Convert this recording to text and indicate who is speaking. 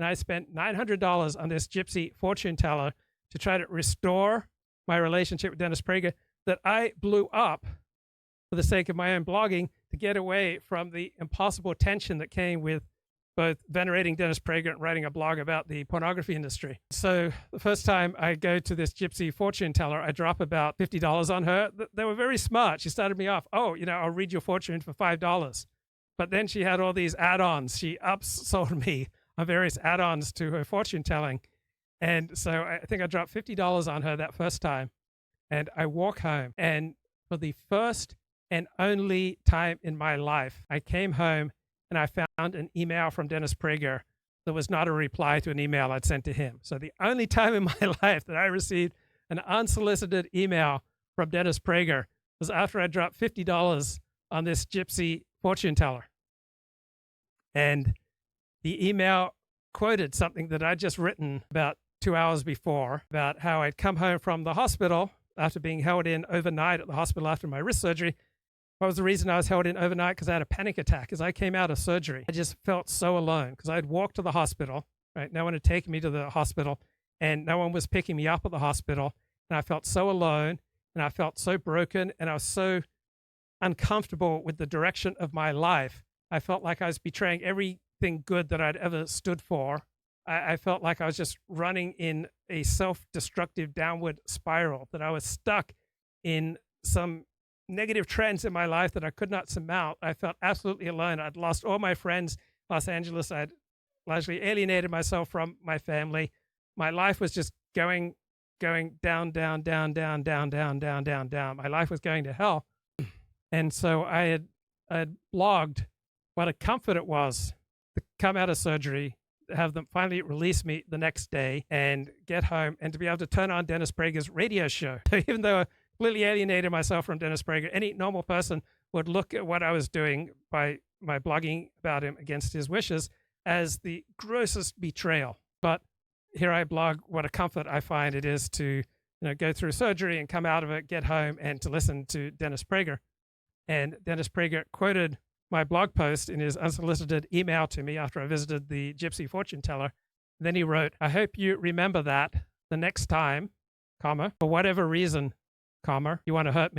Speaker 1: And I spent $900 on this gypsy fortune teller to try to restore my relationship with Dennis Prager that I blew up for the sake of my own blogging to get away from the impossible tension that came with both venerating Dennis Prager and writing a blog about the pornography industry. So the first time I go to this gypsy fortune teller, I drop about $50 on her. They were very smart. She started me off, oh, I'll read your fortune for $5. But then she had all these add-ons. She upsold me on various add-ons to her fortune telling. And so I think I dropped $50 on her that first time. And I walk home. And for the first and only time in my life, I came home and I found an email from Dennis Prager that was not a reply to an email I'd sent to him. So the only time in my life that I received an unsolicited email from Dennis Prager was after I dropped $50 on this gypsy fortune teller. And the email quoted something that I'd just written about 2 hours before about how I'd come home from the hospital after being held in overnight at the hospital after my wrist surgery. What was the reason I was held in overnight? Because I had a panic attack. As I came out of surgery, I just felt so alone because I'd walked to the hospital, right? No one had taken me to the hospital and no one was picking me up at the hospital. And I felt so alone and I felt so broken and I was so uncomfortable with the direction of my life. I felt like I was betraying everything good that I'd ever stood for. I felt like I was just running in a self-destructive downward spiral, that I was stuck in some negative trends in my life that I could not surmount. I felt absolutely alone. I'd lost all my friends in Los Angeles. I'd largely alienated myself from my family. My life was just going down, down, down, down, down, down, down, down, down. My life was going to hell. And so I had blogged what a comfort it was to come out of surgery, have them finally release me the next day and get home and to be able to turn on Dennis Prager's radio show. Even though I completely alienated myself from Dennis Prager, any normal person would look at what I was doing by my blogging about him against his wishes as the grossest betrayal. But here I blog what a comfort I find it is to go through surgery and come out of it, get home, and to listen to Dennis Prager. And Dennis Prager quoted my blog post in his unsolicited email to me after I visited the gypsy fortune teller. And then he wrote, I hope you remember that the next time, comma, for whatever reason, comma, you want to hurt me.